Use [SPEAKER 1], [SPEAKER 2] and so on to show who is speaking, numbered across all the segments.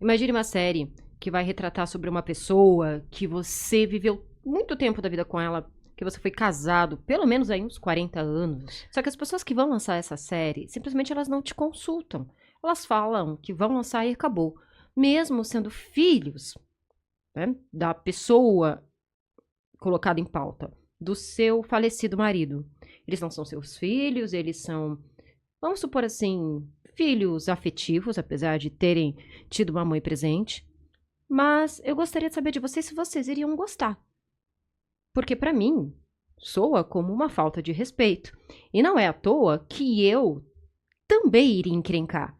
[SPEAKER 1] Imagine uma série que vai retratar sobre uma pessoa que você viveu muito tempo da vida com ela, que você foi casado, pelo menos aí uns 40 anos. Só que as pessoas que vão lançar essa série, simplesmente elas não te consultam. Elas falam que vão lançar e acabou. Mesmo sendo filhos, né, da pessoa colocada em pauta, do seu falecido marido. Eles não são seus filhos, eles são, vamos supor assim, filhos afetivos, apesar de terem tido uma mãe presente. Mas eu gostaria de saber de vocês se vocês iriam gostar. Porque pra mim, soa como uma falta de respeito. E não é à toa que eu também iria encrencar.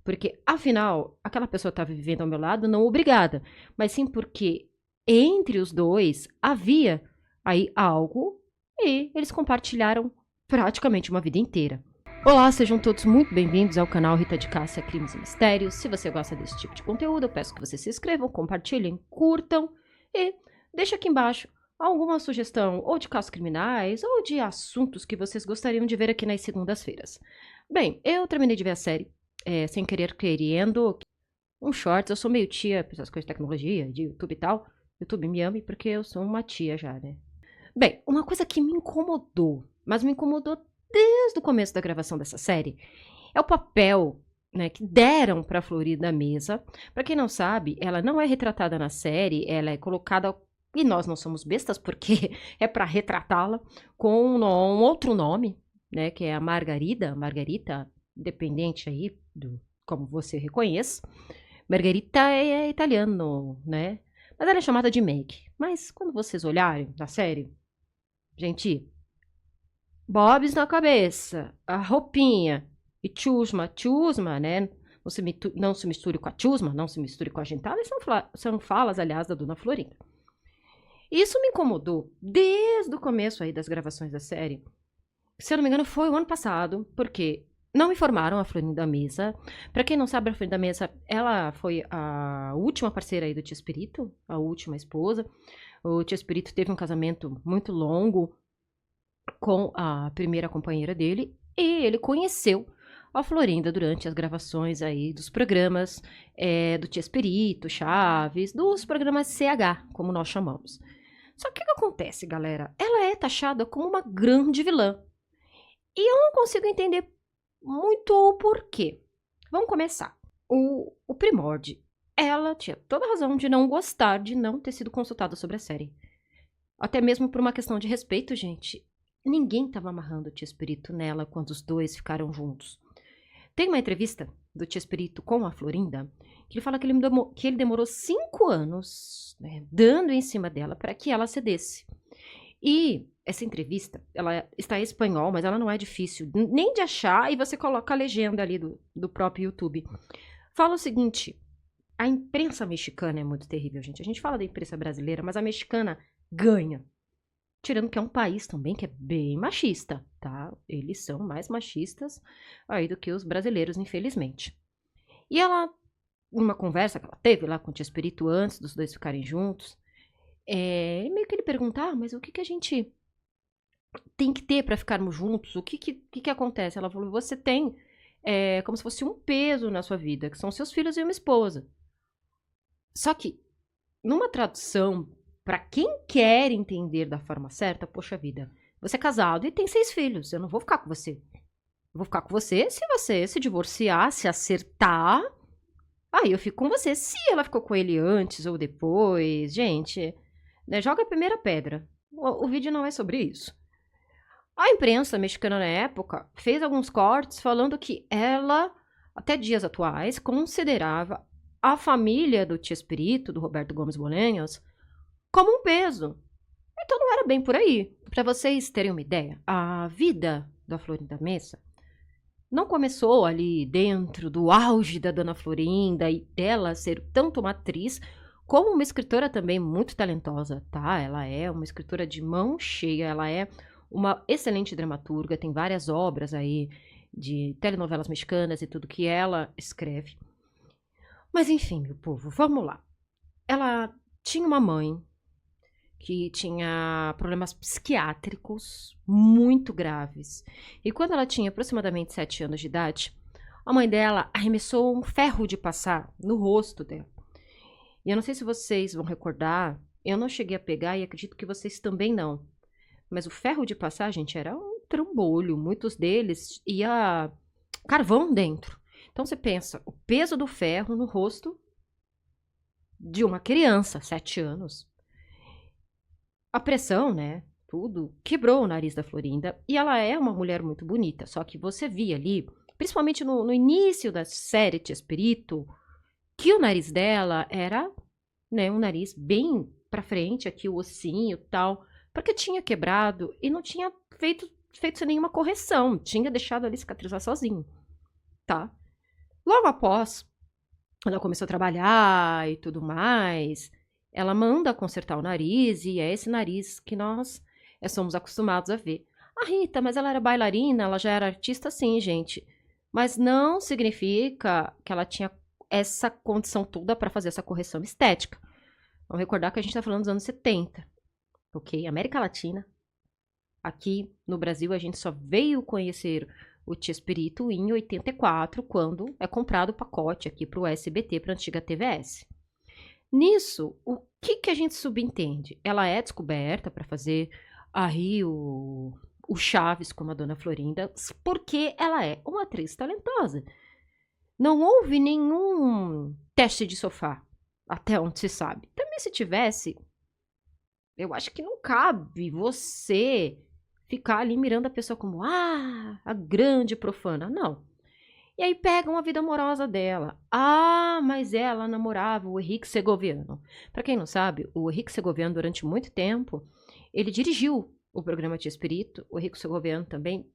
[SPEAKER 1] Porque, afinal, aquela pessoa estava vivendo ao meu lado não obrigada, mas sim porque entre os dois havia aí algo e eles compartilharam praticamente uma vida inteira. Olá, sejam todos muito bem-vindos ao canal Rita de Cássia Crimes e Mistérios. Se você gosta desse tipo de conteúdo, eu peço que vocês se inscrevam, compartilhem, curtam e deixem aqui embaixo alguma sugestão ou de casos criminais ou de assuntos que vocês gostariam de ver aqui nas segundas-feiras. Bem, eu terminei de ver a série, sem querer querendo, um shorts. Eu sou meio tia para essas coisas de tecnologia, de YouTube e tal. YouTube me ame porque eu sou uma tia já, né? Bem, uma coisa que me incomodou, mas me incomodou desde o começo da gravação dessa série, é o papel, né, que deram para Florida Mesa. Para quem não sabe, ela não é retratada na série, ela é colocada, e nós não somos bestas porque é para retratá-la, com um outro nome, né, que é a Margarita, dependente aí do como você reconhece. Margarita é italiano, né? Mas ela é chamada de Meg. Mas quando vocês olharem na série, gente, bobs na cabeça, a roupinha e chusma, né? Não se misture com a chusma, não se misture com a gentalha. São falas, aliás, da Dona Florinda. Isso me incomodou desde o começo aí das gravações da série. Se eu não me engano, foi o ano passado, porque não informaram a Florinda Mesa. Pra quem não sabe, a Florinda Mesa, ela foi a última parceira aí do Tio Espírito, a última esposa. O Tio Espírito teve um casamento muito longo com a primeira companheira dele e ele conheceu a Florinda durante as gravações aí dos programas do Tio Espírito, Chaves, dos programas CH, como nós chamamos. Só que o que acontece, galera? Ela é taxada como uma grande vilã. E eu não consigo entender muito o porquê. Vamos começar. O Primord, ela tinha toda a razão de não gostar de não ter sido consultada sobre a série. Até mesmo por uma questão de respeito, gente. Ninguém estava amarrando o Tio Espírito nela quando os dois ficaram juntos. Tem uma entrevista do Tio Espírito com a Florinda que ele fala que ele demorou 5 anos, né, dando em cima dela para que ela cedesse. E essa entrevista, ela está em espanhol, mas ela não é difícil nem de achar, e você coloca a legenda ali do próprio YouTube. Fala o seguinte: a imprensa mexicana é muito terrível, gente. A gente fala da imprensa brasileira, mas a mexicana ganha. Tirando que é um país também que é bem machista, tá? Eles são mais machistas aí do que os brasileiros, infelizmente. E ela, numa conversa que ela teve lá com o Tio Espírito antes dos dois ficarem juntos, meio que ele pergunta, mas o que a gente tem que ter para ficarmos juntos? O que acontece? Ela falou, você tem como se fosse um peso na sua vida, que são seus filhos e uma esposa. Só que, numa tradução, para quem quer entender da forma certa, poxa vida, você é casado e tem 6 filhos, eu não vou ficar com você. Eu vou ficar com você se você se divorciar, se acertar. Aí eu fico com você. Se ela ficou com ele antes ou depois, gente, né, joga a primeira pedra. O vídeo não é sobre isso. A imprensa mexicana na época fez alguns cortes falando que ela, até dias atuais, considerava a família do Tio Espírito, do Roberto Gomes Bolanhos, como um peso. Então não era bem por aí. Para vocês terem uma ideia, a vida da Florinda Mesa não começou ali dentro do auge da Dona Florinda e dela ser tanto uma atriz como uma escritora também muito talentosa, tá? Ela é uma escritora de mão cheia, ela é uma excelente dramaturga, tem várias obras aí de telenovelas mexicanas e tudo que ela escreve. Mas enfim, meu povo, vamos lá. Ela tinha uma mãe que tinha problemas psiquiátricos muito graves. E quando ela tinha aproximadamente 7 anos de idade, A mãe dela arremessou um ferro de passar no rosto dela. E eu não sei se vocês vão recordar, eu não cheguei a pegar e acredito que vocês também não. Mas o ferro de passar, gente, era um trambolho. Muitos deles ia carvão dentro. Então você pensa, o peso do ferro no rosto de uma criança, 7 anos. A pressão, né? Tudo quebrou o nariz da Florinda. E ela é uma mulher muito bonita. Só que você via ali, principalmente no início da série Tia Espírito, que o nariz dela era, né, um nariz bem pra frente, aqui o ossinho e tal. Porque tinha quebrado e não tinha feito sem nenhuma correção. Tinha deixado ali cicatrizar sozinho, tá? Logo após, ela começou a trabalhar e tudo mais. Ela manda consertar o nariz e é esse nariz que nós somos acostumados a ver. A Rita, mas ela era bailarina, ela já era artista sim, gente. Mas não significa que ela tinha essa condição toda para fazer essa correção estética. Vamos recordar que a gente está falando dos anos 70, ok? América Latina. Aqui no Brasil a gente só veio conhecer o Tia Espírito em 84, quando é comprado o pacote aqui para o SBT, para a antiga TVS. Nisso, o que a gente subentende? Ela é descoberta para fazer aí o Chaves como a Dona Florinda, porque ela é uma atriz talentosa. Não houve nenhum teste de sofá, até onde se sabe. Também se tivesse, eu acho que não cabe você ficar ali mirando a pessoa como, a grande profana. Não. E aí pegam a vida amorosa dela. Ah, mas ela namorava o Henrique Segoviano. Para quem não sabe, o Henrique Segoviano, durante muito tempo, ele dirigiu o programa Tia Espírito. O Henrique Segoviano também,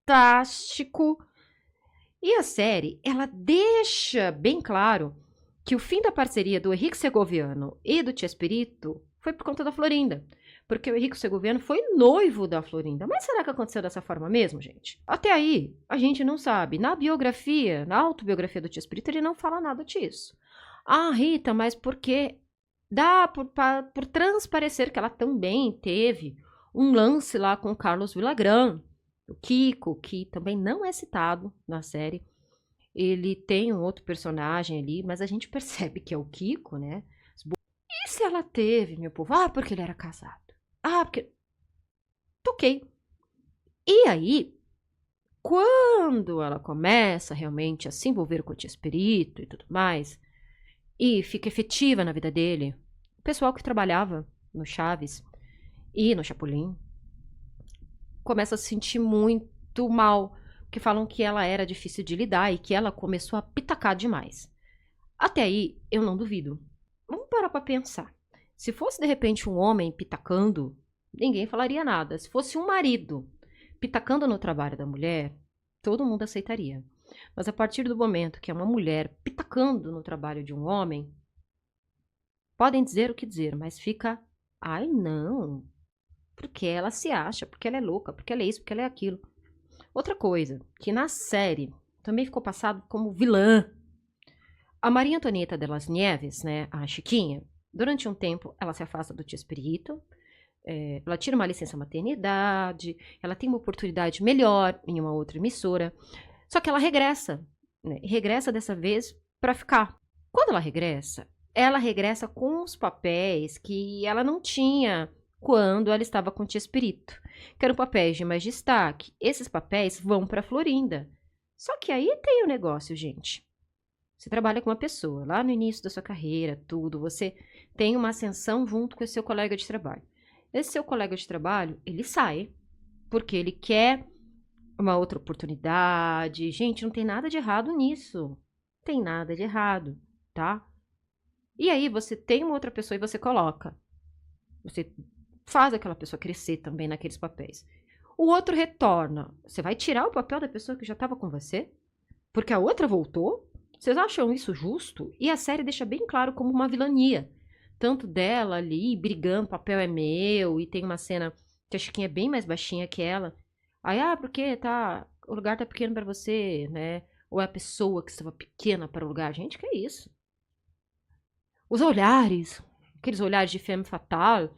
[SPEAKER 1] fantástico. E a série, ela deixa bem claro que o fim da parceria do Henrique Segoviano e do Tia Espírito foi por conta da Florinda. Porque o Henrique Segoviano foi noivo da Florinda. Mas será que aconteceu dessa forma mesmo, gente? Até aí, a gente não sabe. Na biografia, na autobiografia do Tia Espírito, ele não fala nada disso. Ah, Rita, mas porque dá por transparecer que ela também teve um lance lá com o Carlos Villagrán, o Kiko, que também não é citado na série. Ele tem um outro personagem ali, mas a gente percebe que é o Kiko, né? E se ela teve, meu povo? Ah, porque ele era casado. Ah, porque... Toquei. E aí, quando ela começa realmente a se envolver com o Tia Espírito e tudo mais, e fica efetiva na vida dele, o pessoal que trabalhava no Chaves e no Chapolin começa a se sentir muito mal, porque falam que ela era difícil de lidar e que ela começou a pitacar demais. Até aí, eu não duvido. Vamos parar pra pensar. Se fosse, de repente, um homem pitacando, ninguém falaria nada. Se fosse um marido pitacando no trabalho da mulher, todo mundo aceitaria. Mas a partir do momento que é uma mulher pitacando no trabalho de um homem, podem dizer o que dizer, mas fica, ai não, porque ela se acha, porque ela é louca, porque ela é isso, porque ela é aquilo. Outra coisa, que na série também ficou passado como vilã. A Maria Antonieta de las Nieves, né, a Chiquinha, durante um tempo ela se afasta do Tia Espírito, ela tira uma licença maternidade, ela tem uma oportunidade melhor em uma outra emissora, só que ela regressa, né, regressa dessa vez para ficar. Quando ela regressa com os papéis que ela não tinha quando ela estava com o Tia Espírito, que eram papéis de mais destaque. Esses papéis vão para Florinda. Só que aí tem o negócio, gente. Você trabalha com uma pessoa, lá no início da sua carreira, tudo, você tem uma ascensão junto com o seu colega de trabalho. Esse seu colega de trabalho, ele sai, porque ele quer uma outra oportunidade. Gente, não tem nada de errado nisso. Não tem nada de errado, tá? E aí você tem uma outra pessoa e você coloca. Você faz aquela pessoa crescer também naqueles papéis. O outro retorna. Você vai tirar o papel da pessoa que já estava com você? Porque a outra voltou? Vocês acham isso justo? E a série deixa bem claro como uma vilania. Tanto dela ali, brigando, o papel é meu, e tem uma cena que a Chiquinha é bem mais baixinha que ela. Aí, porque o lugar tá pequeno para você, né? Ou é a pessoa que estava pequena para o lugar. Gente, que é isso? Os olhares, aqueles olhares de femme fatale.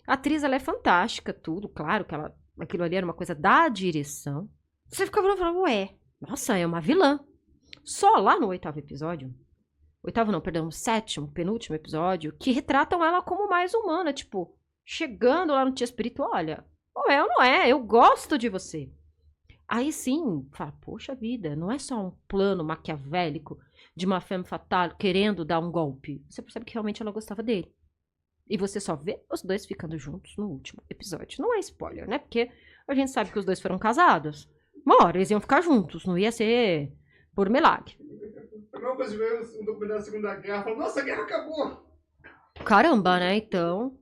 [SPEAKER 1] A atriz, ela é fantástica, tudo. Claro que aquilo ali era uma coisa da direção. Você ficava falando, ué, Nossa, é uma vilã. Só lá no 8º episódio, 8º não, perdão, 7º, penúltimo episódio, que retratam ela como mais humana, tipo, chegando lá no Tia Espírito, olha, ou é ou não é, eu gosto de você. Aí sim, fala, poxa vida, não é só um plano maquiavélico de uma femme fatale querendo dar um golpe. Você percebe que realmente ela gostava dele. E você só vê os dois ficando juntos no último episódio. Não é spoiler, né? Porque a gente sabe que os dois foram casados. Uma hora eles iam ficar juntos, não ia ser por milagre.
[SPEAKER 2] A mesma coisa de ver um documentário da Segunda Guerra, falando, nossa, a guerra acabou!
[SPEAKER 1] Caramba, né? Então,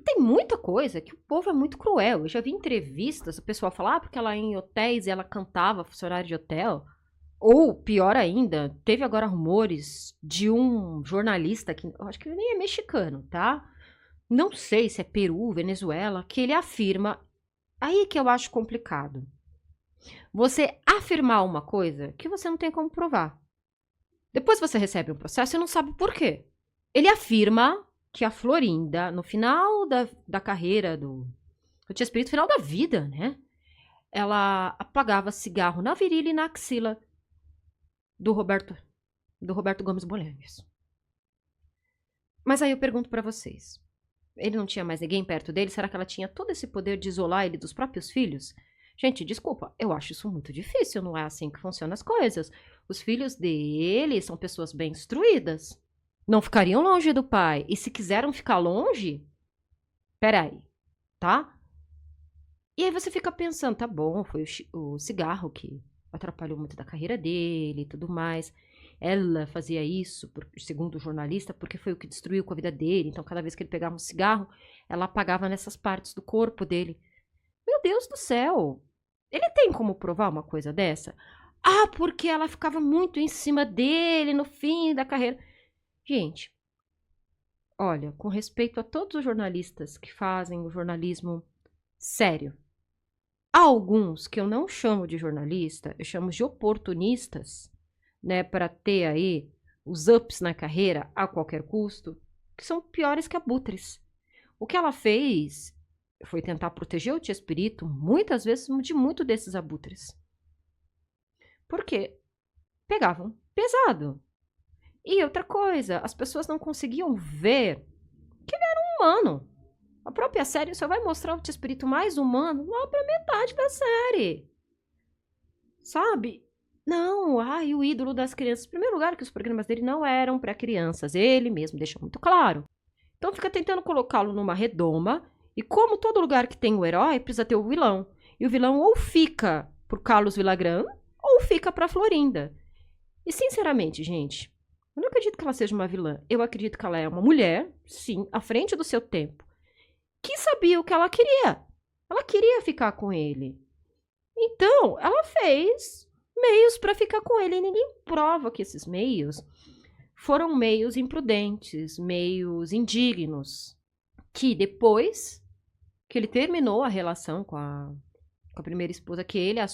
[SPEAKER 1] tem muita coisa que o povo é muito cruel. Eu já vi entrevistas, o pessoal falar, porque ela ia em hotéis e ela cantava funcionário de hotel. Ou, pior ainda, teve agora rumores de um jornalista, que eu acho que ele nem é mexicano, tá? Não sei se é Peru, Venezuela, que ele afirma. Aí que eu acho complicado. Você afirmar uma coisa que você não tem como provar. Depois você recebe um processo e não sabe por quê. Ele afirma que a Florinda, no final da carreira do Tia Espírito, final da vida, né? Ela apagava cigarro na virilha e na axila do Roberto Gomes Bolanhos. Mas aí eu pergunto pra vocês. Ele não tinha mais ninguém perto dele? Será que ela tinha todo esse poder de isolar ele dos próprios filhos? Gente, desculpa, eu acho isso muito difícil, não é assim que funcionam as coisas. Os filhos dele são pessoas bem instruídas. Não ficariam longe do pai. E se quiseram ficar longe, peraí, tá? E aí você fica pensando, tá bom, foi o cigarro que atrapalhou muito da carreira dele e tudo mais. Ela fazia isso, segundo o jornalista, porque foi o que destruiu com a vida dele. Então, cada vez que ele pegava um cigarro, ela apagava nessas partes do corpo dele. Meu Deus do céu! Ele tem como provar uma coisa dessa? Ah, porque ela ficava muito em cima dele no fim da carreira. Gente, olha, com respeito a todos os jornalistas que fazem o jornalismo sério, há alguns que eu não chamo de jornalista, eu chamo de oportunistas, né, para ter aí os ups na carreira a qualquer custo, que são piores que abutres. O que ela fez foi tentar proteger o Tia Espírito, muitas vezes, de muito desses abutres. Porque pegavam pesado. E outra coisa, as pessoas não conseguiam ver que ele era um humano. A própria série só vai mostrar o Tia Espírito mais humano lá pra metade da série. Sabe? Não, ai, o ídolo das crianças. Em primeiro lugar, que os programas dele não eram para crianças. Ele mesmo deixa muito claro. Então fica tentando colocá-lo numa redoma. E como todo lugar que tem o herói, precisa ter o vilão. E o vilão ou fica pro Carlos Villagrán, ou fica pra Florinda. E sinceramente, gente, eu não acredito que ela seja uma vilã. Eu acredito que ela é uma mulher, sim, à frente do seu tempo, que sabia o que ela queria. Ela queria ficar com ele. Então, ela fez meios para ficar com ele. E ninguém prova que esses meios foram meios imprudentes, meios indignos. Que depois que ele terminou a relação com a primeira esposa, que ele a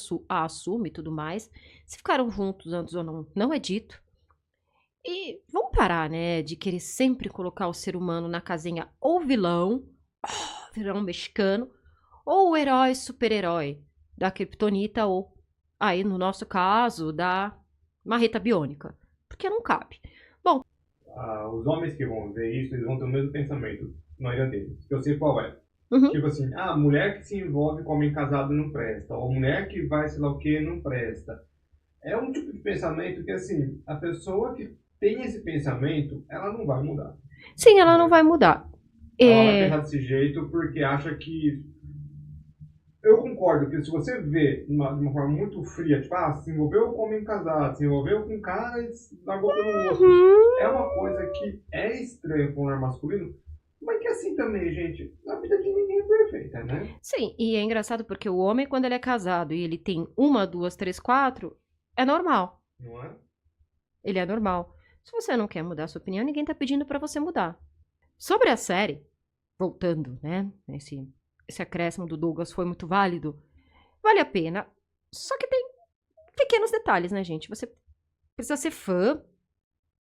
[SPEAKER 1] assume e tudo mais, se ficaram juntos antes ou não, não é dito. E vamos parar, né, de querer sempre colocar o ser humano na casinha ou vilão mexicano, ou o herói super-herói da Kryptonita, ou aí, no nosso caso, da marreta biônica. Porque não cabe. Bom,
[SPEAKER 2] os homens que vão ver isso, eles vão ter o mesmo pensamento na maioria deles. Eu sei qual é. Tipo assim, mulher que se envolve com homem casado não presta. Ou mulher que vai sei lá o que não presta. É um tipo de pensamento que, assim, a pessoa que tem esse pensamento, ela não vai mudar.
[SPEAKER 1] Sim, ela não vai mudar.
[SPEAKER 2] Ela vai pensar desse jeito porque acha que... Eu concordo que se você vê de uma forma muito fria, tipo, se envolveu com homem casado, se envolveu com um cara e largou pelo outro. É uma coisa que é estranha para um lar masculino, mas que assim também, gente, a vida de ninguém é perfeita, né?
[SPEAKER 1] Sim, e é engraçado porque o homem, quando ele é casado e ele tem 1, 2, 3, 4, é normal.
[SPEAKER 2] Não é?
[SPEAKER 1] Ele é normal. Se você não quer mudar a sua opinião, ninguém tá pedindo pra você mudar. Sobre a série, voltando, né, esse acréscimo do Douglas foi muito válido, vale a pena, só que tem pequenos detalhes, né, gente? Você precisa ser fã,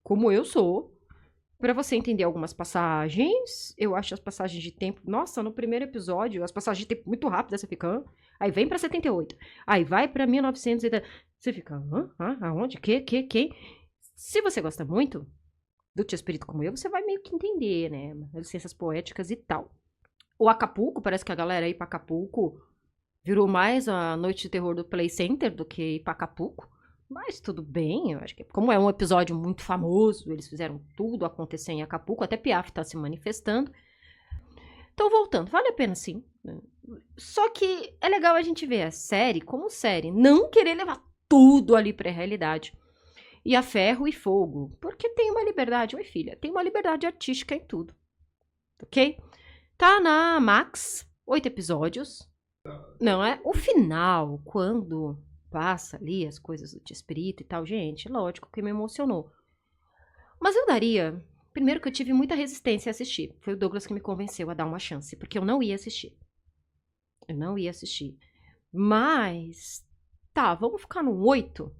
[SPEAKER 1] como eu sou, pra você entender algumas passagens. Eu acho as passagens de tempo... Nossa, no primeiro episódio, as passagens de tempo muito rápidas, você fica... Aí vem pra 78. Aí vai pra 1900 e... Você fica, aonde? Quem? Se você gosta muito do Tio Espírito como eu, você vai meio que entender, né? Licenças poéticas e tal. O Acapulco, parece que a galera aí pra Acapulco virou mais a noite de terror do Play Center do que ir pra Acapulco. Mas tudo bem, eu acho que como é um episódio muito famoso, eles fizeram tudo acontecer em Acapulco, até Piaf tá se manifestando. Então, voltando, vale a pena sim. Só que é legal a gente ver a série como série, não querer levar tudo ali pra realidade. E a ferro e fogo, porque tem uma liberdade, oi filha, tem uma liberdade artística em tudo, ok? Tá na Max, 8 episódios. Não é? O final, quando passa ali as coisas do Tio Espírito e tal, gente, lógico que me emocionou. Mas eu daria... Primeiro que eu tive muita resistência a assistir. Foi o Douglas que me convenceu a dar uma chance, porque eu não ia assistir. Eu não ia assistir. Mas... Tá, vamos ficar no 8?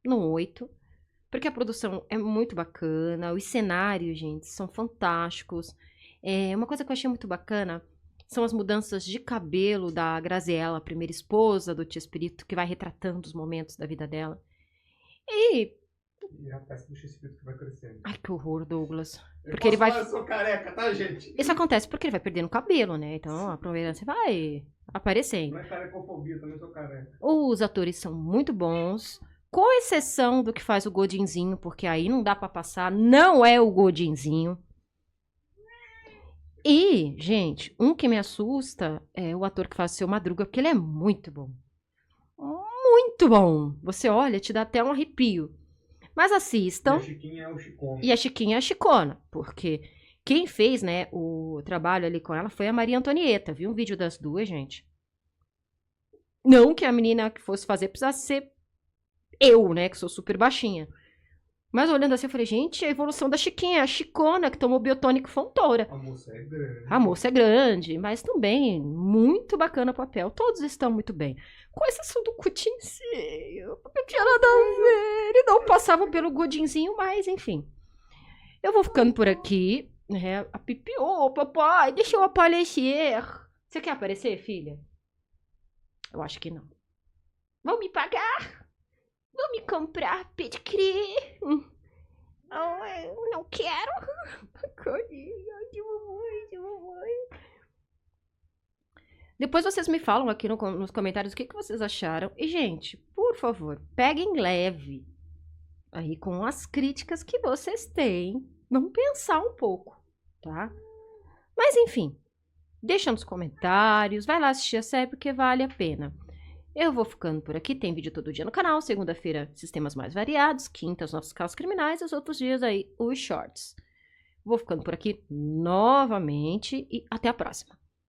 [SPEAKER 1] No 8. Porque a produção é muito bacana, os cenários, gente, são fantásticos. Uma coisa que eu achei muito bacana são as mudanças de cabelo da Graziella, a primeira esposa do Tio Espírito, que vai retratando os momentos da vida dela. E
[SPEAKER 2] a peça do Tio Espírito que vai crescendo.
[SPEAKER 1] ai, que horror, Douglas.
[SPEAKER 2] Porque ele vai... Eu sou careca, tá, gente?
[SPEAKER 1] Isso acontece porque ele vai perdendo cabelo, né? Então, aproveitando, você vai aparecendo.
[SPEAKER 2] Não é carecofobia, eu também sou careca.
[SPEAKER 1] Os atores são muito bons, com exceção do que faz o Godinzinho, porque aí não dá pra passar, não é o Godinzinho. E, gente, um que me assusta é o ator que faz o Seu Madruga, porque ele é muito bom. Muito bom. Você olha, te dá até um arrepio. Mas assistam.
[SPEAKER 2] E a Chiquinha é o Chicona.
[SPEAKER 1] E a Chiquinha é a Chicona, porque quem fez, né, o trabalho ali com ela foi a Maria Antonieta. Viu um vídeo das duas, gente? Não que a menina que fosse fazer precisasse ser eu, né, que sou super baixinha. Mas olhando assim, eu falei, gente, a evolução da Chiquinha, a Chicona, que tomou biotônico Fontoura.
[SPEAKER 2] A moça é grande.
[SPEAKER 1] A moça é grande, mas também muito bacana o papel. Todos estão muito bem. Com exceção do Cutinzinho, não tinha nada a ver. Ele não passava pelo Godinzinho, mas enfim. Eu vou ficando por aqui. Né? A Pipi, ô papai, deixa eu aparecer. Você quer aparecer, filha? Eu acho que não. Vão me pagar? Vão me comprar pedigree? Eu não quero. De mamãe. Depois vocês me falam aqui nos comentários o que vocês acharam. E, gente, por favor, peguem leve aí com as críticas que vocês têm. Vamos pensar um pouco, tá? Mas, enfim, deixa nos comentários. Vai lá assistir a série porque vale a pena. Eu vou ficando por aqui, tem vídeo todo dia no canal, segunda-feira sistemas mais variados, quinta os nossos casos criminais e os outros dias aí os shorts. Vou ficando por aqui novamente e até a próxima.